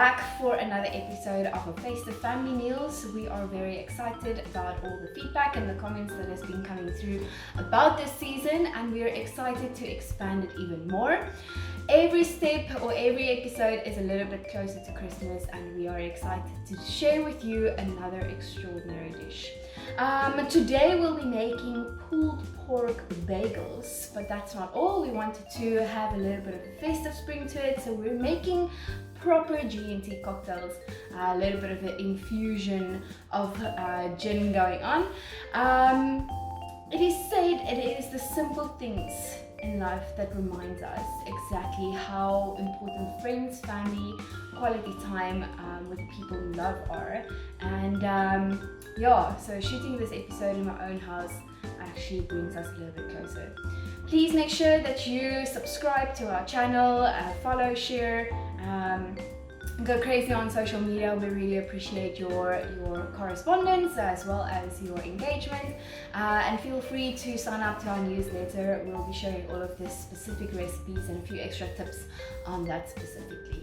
back for another episode of a Festive Family Meals. We are very excited about all the feedback and the comments that has been coming through about this season, and we are excited to expand it even more. Every step or every episode is a little bit closer to Christmas, and we are excited to share with you another extraordinary dish. Today we'll be making pulled pork bagels, but that's not all. We wanted to have a little bit of a festive spring to it, so we're making proper G&T cocktails, a little bit of an infusion of gin going on. It is said it is the simple things in life that reminds us exactly how important friends, family, quality time with people we love are. And so shooting this episode in my own house actually brings us a little bit closer. Please make sure that you subscribe to our channel, follow, share, go crazy on social media. We really appreciate your correspondence as well as your engagement, and feel free to sign up to our newsletter. We'll be sharing all of this specific recipes and a few extra tips on that specifically.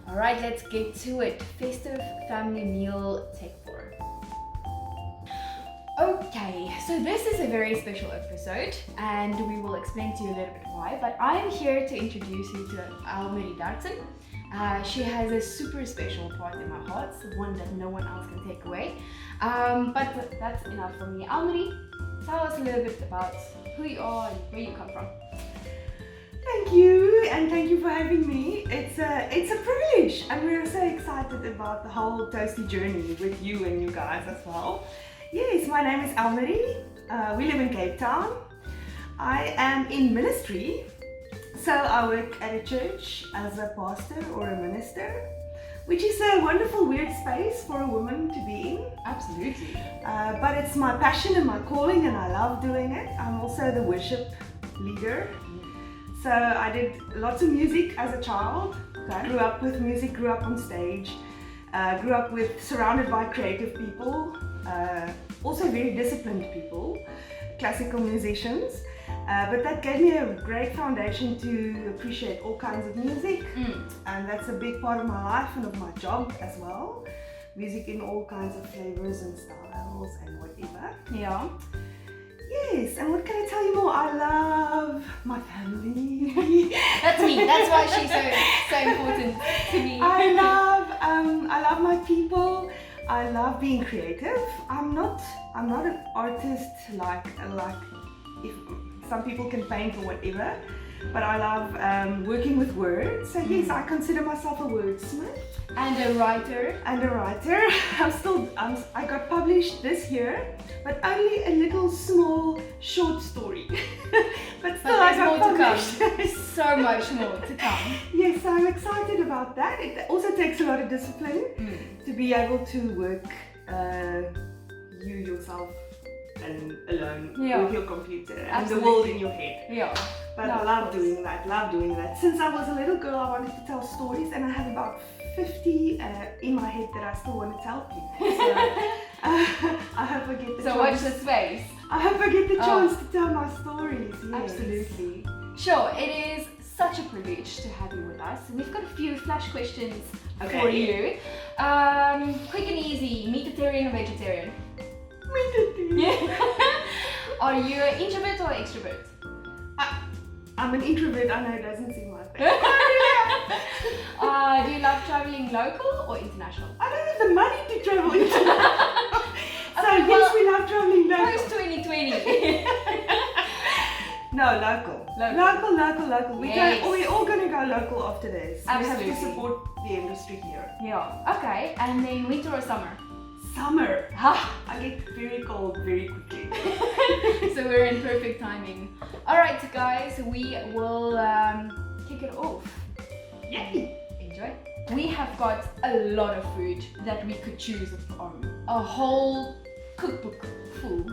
Alright, let's get to it. Festive family meal take 4. Okay, so this is a very special episode and we will explain to you a little bit why, but I'm here to introduce you to Elmarie. She has a super special part in my heart, one that no one else can take away. But that's enough for me. Elmarie, tell us a little bit about who you are and where you come from. Thank you, and thank you for having me. It's a privilege, and we're so excited about the whole toasty journey with you and you guys as well. Yes, my name is Elmarie. We live in Cape Town. I am in ministry. So I work at a church as a pastor or a minister, which is a wonderful, weird space for a woman to be in. Absolutely. But it's my passion and my calling, and I love doing it. I'm also the worship leader. So I did lots of music as a child. Okay. Grew up with music, grew up on stage, grew up surrounded by creative people, also very disciplined people, classical musicians. But that gave me a great foundation to appreciate all kinds of music, and that's a big part of my life and of my job as well. Music in all kinds of flavors and styles and whatever. Yeah. Yes, and what can I tell you more? I love my family. That's me. That's why she's so important to me. I love my people. I love being creative. I'm not an artist like if some people can paint or whatever, but I love working with words. So yes, I consider myself a wordsmith. And a writer. I got published this year, but only a little small short story. but still, I got published. There's so much more to come. Yes, I'm excited about that. It also takes a lot of discipline to be able to work you yourself and alone with your computer and the world in your head. Yeah. But I love doing that. Since I was a little girl, I wanted to tell stories, and I have about 50 in my head that I still want to tell people. So I hope I get the chance. So watch the space. I hope I get the chance to tell my stories. Yes. Absolutely. Sure, it is such a privilege to have you with us. We've got a few flash questions for you. Quick and easy, meatitarian or vegetarian? Meatitarian. Yeah. Are you an introvert or extrovert? I'm an introvert. I know it doesn't seem like that. Do you love traveling local or international? I don't have the money to travel international. So yes, we love traveling local. Post 2020. No, local. We're all going to go local after this. Absolutely. We have to support the industry here. Yeah. Okay. And then winter or summer? Summer. I get very cold very quickly. So we're in perfect timing. Alright guys, we will kick it off. Yay! Enjoy. We have got a lot of food that we could choose from. A whole cookbook full.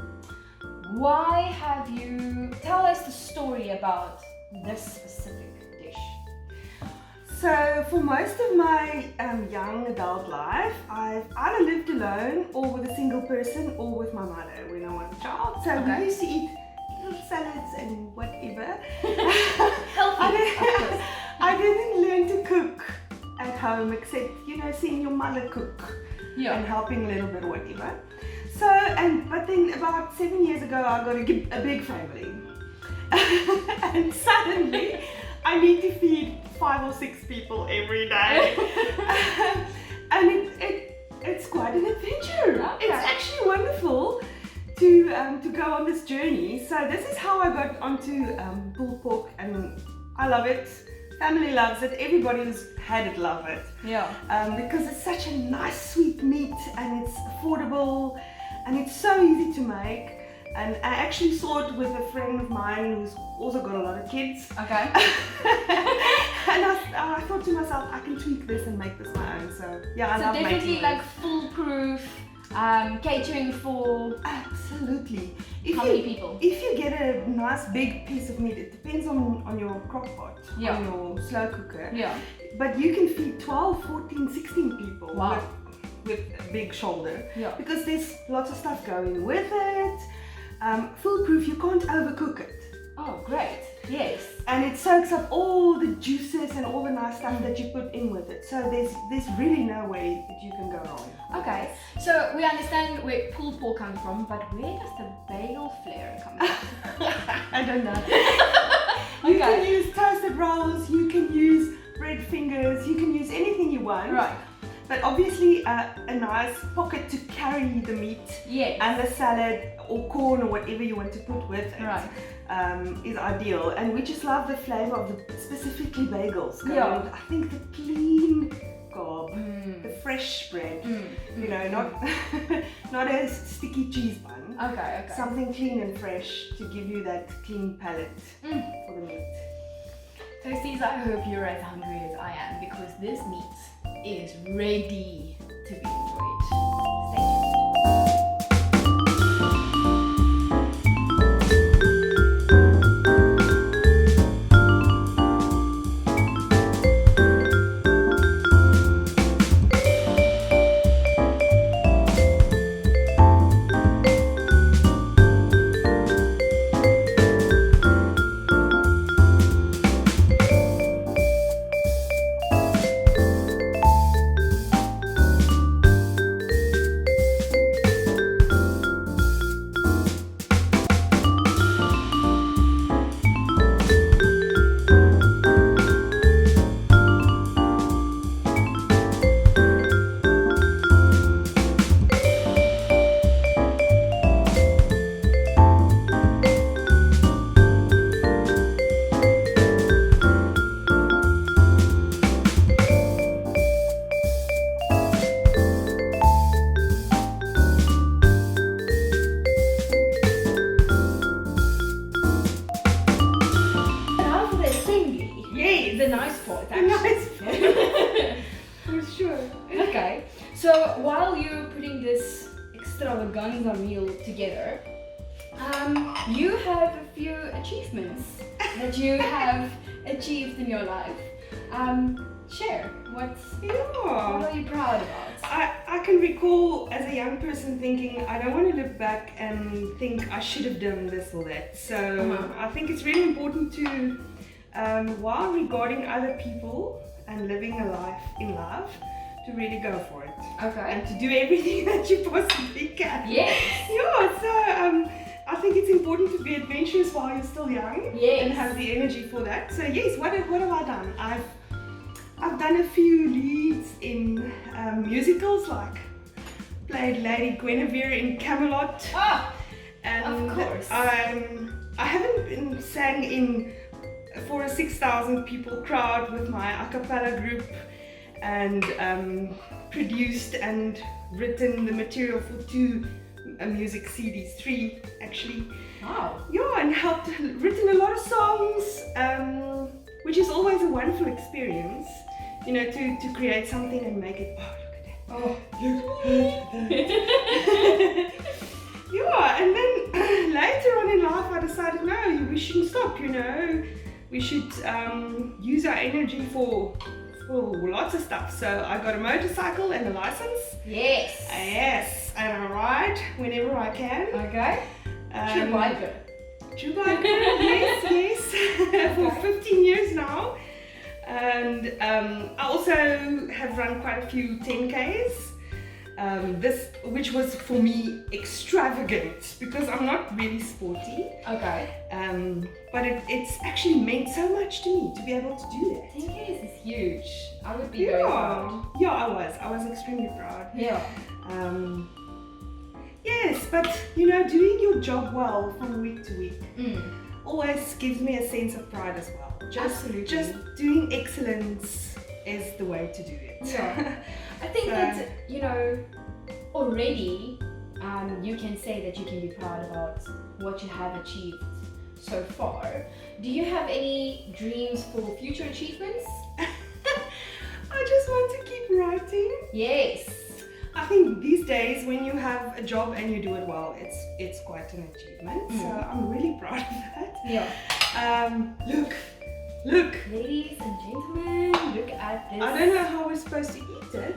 Why have you... Tell us the story about this specific dish. So for most of my young adult life, I've either lived alone or with a single person or with my mother when I was a child. So we used to eat little salads and whatever. Healthy, I didn't learn to cook at home except, seeing your mother cook and helping a little bit or whatever. So, but then about 7 years ago, I got a big family. And suddenly, I need to feed 5 or 6 people every day. And it's quite an adventure. Okay. It's actually wonderful to go on this journey. So this is how I got onto pulled pork, and I love it. Family loves it. Everybody who's had it love it. Yeah. Because it's such a nice sweet meat, and it's affordable, and it's so easy to make. And I actually saw it with a friend of mine who's also got a lot of kids. Okay. And I thought to myself, I can tweak this and make this my own. So yeah, I love definitely making like foolproof, catering for absolutely. how many people? If you get a nice big piece of meat, it depends on your crock pot, on your slow cooker. Yeah. But you can feed 12, 14, 16 people with a big shoulder. Yeah. Because there's lots of stuff going with it. Foolproof, you can't overcook it. Oh, great. Yes. And it soaks up all the juices and all the nice stuff that you put in with it. So there's really no way that you can go wrong. Okay, so we understand where pulled pork comes from, but where does the bagel flavor come from? I don't know. You can use toasted rolls, you can use bread fingers, you can use anything you want. Right. But obviously a nice pocket to carry the meat and the salad or corn or whatever you want to put with it. Right. Is ideal, and we just love the flavor of the specifically bagels. Yeah. I think the clean carb, the fresh bread, not a sticky cheese bun. Okay. Something clean and fresh to give you that clean palate for the meat. Toasties, I hope you're as hungry as I am, because this meat is ready to be enjoyed. Stay tuned. The nice part, actually. The nice part. For sure. Okay, so while you're putting this extravaganza meal together, you have a few achievements that you have achieved in your life. Share, what are you proud about? I can recall as a young person thinking, I don't want to look back and think I should have done this or that. So I think it's really important to, while regarding other people and living a life in love, to really go for it. Okay. And to do everything that you possibly can. Yes. Yeah, so I think it's important to be adventurous while you're still young. Yes. And have the energy for that. So yes, what have I done? I've done a few leads in musicals, like played Lady Guinevere in Camelot. And of course. I haven't been sang for a 6,000 people crowd with my a cappella group, and produced and written the material for 2 music CDs, 3 actually. Wow. Yeah, and written a lot of songs, which is always a wonderful experience, you know, to create something and make it, oh, look at that. Yeah, and then later on in life I decided, no, we shouldn't stop, you know. We should use our energy for lots of stuff. So I got a motorcycle and a license. Yes. Yes, and I ride whenever I can. Okay. True biker. True biker, yes. For 15 years now. And I also have run quite a few 10Ks. Which was for me extravagant because I'm not really sporty. Okay. But it's actually meant so much to me to be able to do that. 10K is huge. I would be very proud. Yeah, I was extremely proud. Yeah. Yes, but doing your job well from week to week always gives me a sense of pride as well. Absolutely. Just doing excellence is the way to do it. Yeah. I think that, already you can say that you can be proud about what you have achieved so far. Do you have any dreams for future achievements? I just want to keep writing. Yes. I think these days when you have a job and you do it well, it's quite an achievement. So I'm really proud of that. Yeah. Look. Ladies and gentlemen, look at this. I don't know how we're supposed to eat it.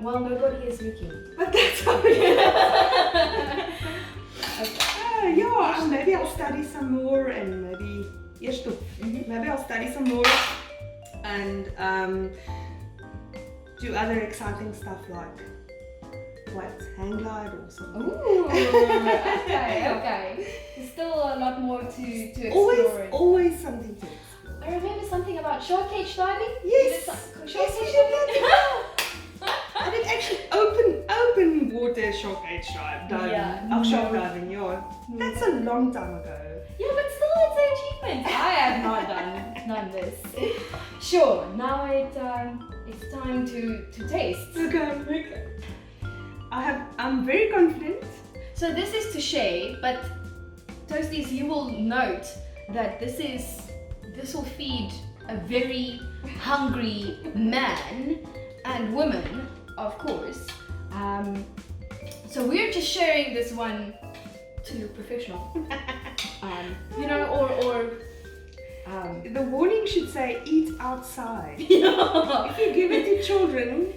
Well, nobody is looking. But that's okay. Okay. Maybe I'll study some more and maybe I'll study some more and do other exciting stuff like hang glide or something. Ooh, okay. There's still a lot more to explore. Always something to explore. I remember something about shark cage diving. Yes. Shark we cage did diving. that. I did actually open water shark cage diving. Yeah. Shark diving, yeah. That's a long time ago. Yeah, but still it's an achievement. I have not done this. Sure, now it's time to taste. Okay. I'm very confident. So this is to share, but Toasties, you will note that this will feed a very hungry man and woman, of course. So we're just sharing this one to professional. The warning should say eat outside. Yeah. If you give it to children,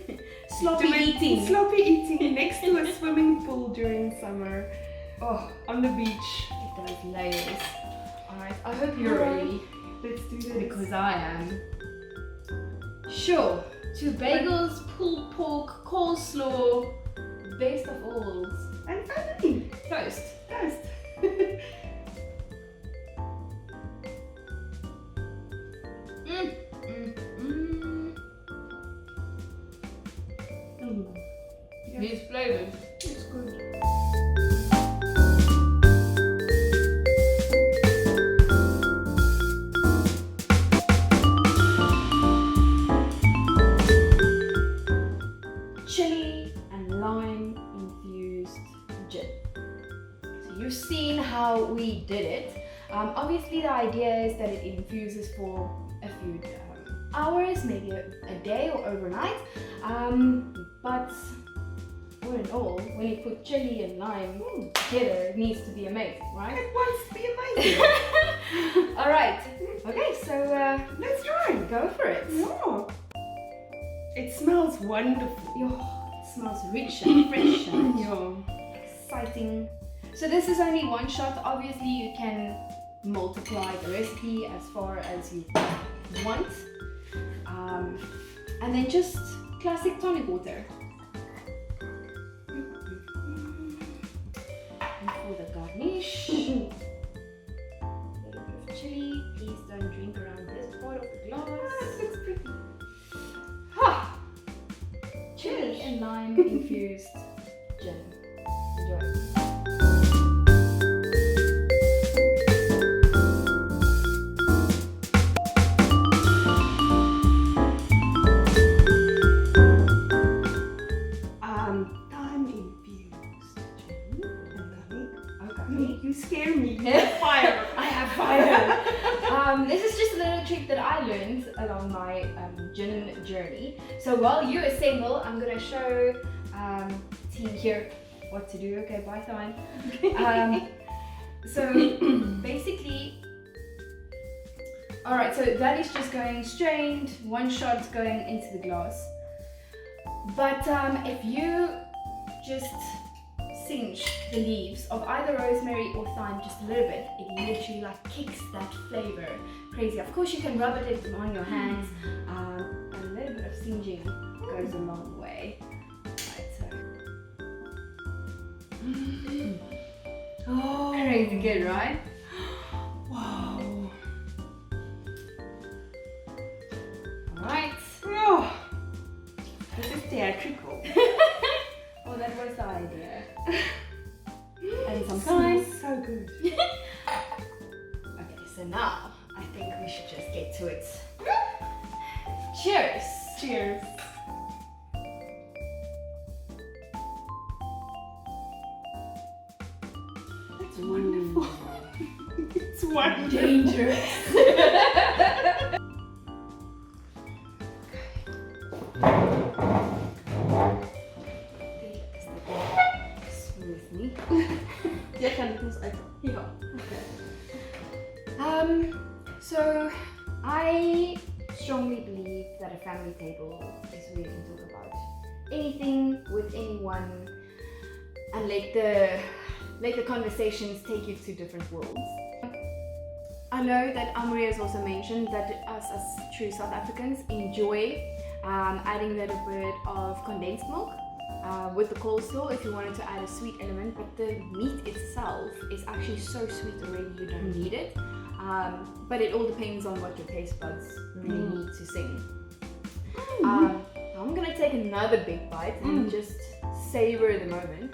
Sloppy eating next to a swimming pool during summer, on the beach. Those layers. Alright, I hope you're ready. Let's do this. Because I am. Sure. To bagels, pulled pork, coleslaw, best of alls. And family. Toast. These flavors. It's good. Chilli and lime infused gin. So you've seen how we did it. Obviously the idea is that it infuses for a few hours, maybe a day or overnight. But all in all, when you put chili and lime together, it needs to be amazing, right? It wants to be amazing. All right. Okay, so Let's try. go for it. Yeah. It smells wonderful. It smells rich and fresh and Yeah. exciting. So this is only one shot. Obviously, you can multiply the recipe as far as you want. And then just classic tonic water. And for the garnish, a little bit of chili. Please don't drink around this part of the glass. It looks pretty. Ha! Chili and lime infused gin. Enjoy. Thyme infused gin and tonic. Okay. You scare me. You have fire. I have fire. This is just a little trick that I learned along my gin journey. So while you assemble, I'm gonna show team here what to do. Okay, bye Thyme. So basically, all right. So that is just going strained. One shot going into the glass. But if you just singe the leaves of either rosemary or thyme just a little bit, it literally like kicks that flavor crazy. Of course, you can rub it on your hands. A little bit of singeing goes a long way. Right, so. Oh, Crazy good, right? wow. Alright. Oh, this is theatrical. Well, that was the idea. And some Smells time. so good. Okay, so now I think we should just get to it. Cheers! Cheers. That's wonderful. It's wonderful. Dangerous. Smooth me. Jij kan het ons uit. Yeah. So I strongly believe that a family table is where you can talk about anything with anyone and let the conversations take you to different worlds. I know that Elmarie has also mentioned that us as true South Africans enjoy adding a little bit of condensed milk with the coleslaw if you wanted to add a sweet element, but the meat itself is actually so sweet already you don't need it. But it all depends on what your taste buds really need to sing. I'm gonna take another big bite and just savor the moment.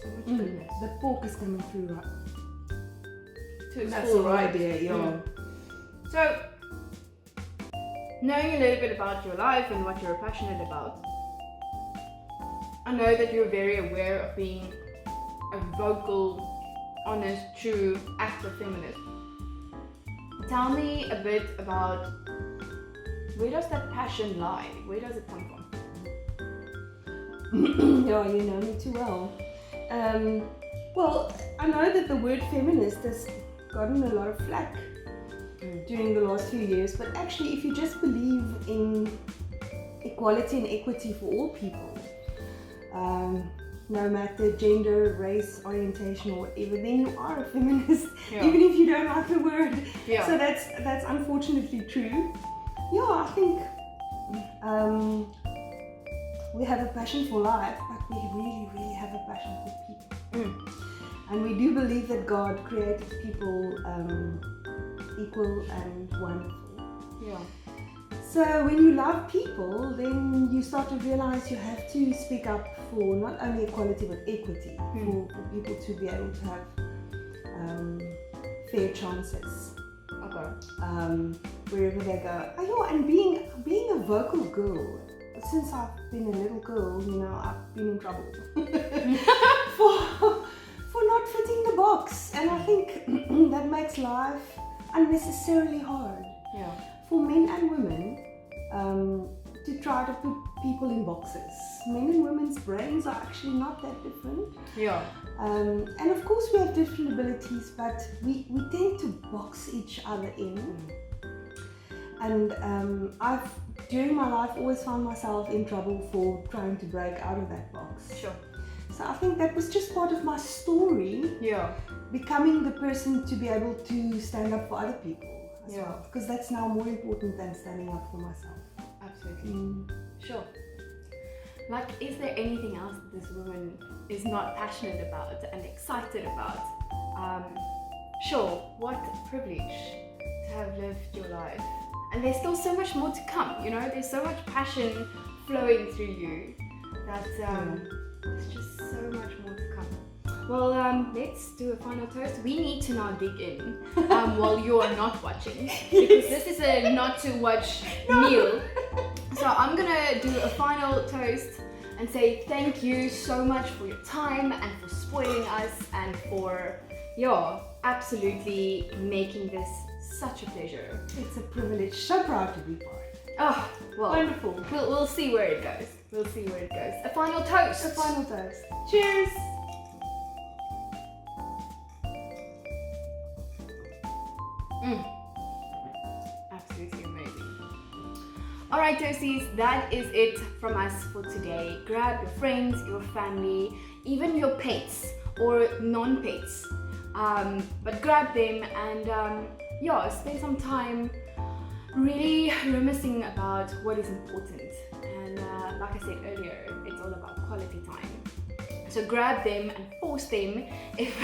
So much goodness. The pork is coming through right. That's full, the idea, yeah. So, knowing a little bit about your life and what you're passionate about, I know that you're very aware of being a vocal, honest, true, active feminist. Tell me a bit about where does that passion lie? Where does it come from? Yeah, you know me too well. Well, I know that the word feminist has gotten a lot of flack during the last few years, but actually if you just believe in equality and equity for all people, no matter gender, race, orientation or whatever, then you are a feminist, even if you don't like the word. Yeah. So that's unfortunately true. Yeah, I think we have a passion for life, but we really, really have a passion for people. And we do believe that God created people equal and wonderful. Yeah. So when you love people, then you start to realize you have to speak up for not only equality but equity, for people to be able to have fair chances. Okay. Wherever they go. Oh, yeah, and being a vocal girl, since I've been a little girl, you know, I've been in trouble for not fitting the box, and I think that makes life unnecessarily hard. Yeah. For men and women to try to put people in boxes. Men and women's brains are actually not that different. Yeah. And of course we have different abilities, but we tend to box each other in. And I've, during my life, always found myself in trouble for trying to break out of that box. Sure. So I think that was just part of my story, becoming the person to be able to stand up for other people as well. Because that's now more important than standing up for myself. Absolutely. Sure. Like, is there anything else that this woman is not passionate about and excited about? Sure, what privilege to have lived your life. And there's still so much more to come, you know? There's so much passion flowing through you that there's just so much more to come. Well, let's do a final toast. We need to now dig in while you are not watching, because this is a not to watch meal. So I'm gonna do a final toast and say thank you so much for your time and for spoiling us and for absolutely making this such a pleasure. It's a privilege. So proud to be part. Oh, well, Wonderful. We'll see where it goes. We'll see where it goes. A final toast. A final toast. Cheers. Absolutely Alright toasties, that is it from us for today. Grab your friends, your family, even your pets or non-pets, but grab them and spend some time really reminiscing about what is important. And like I said earlier, it's all about quality time. So grab them and force them if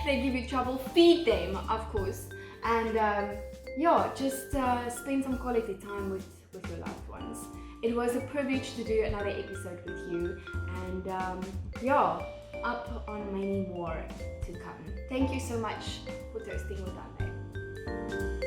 they give you trouble. Feed them, of course, and just spend some quality time with your loved ones. It was a privilege to do another episode with you, and up on many more to come. Thank you so much for toasting with us.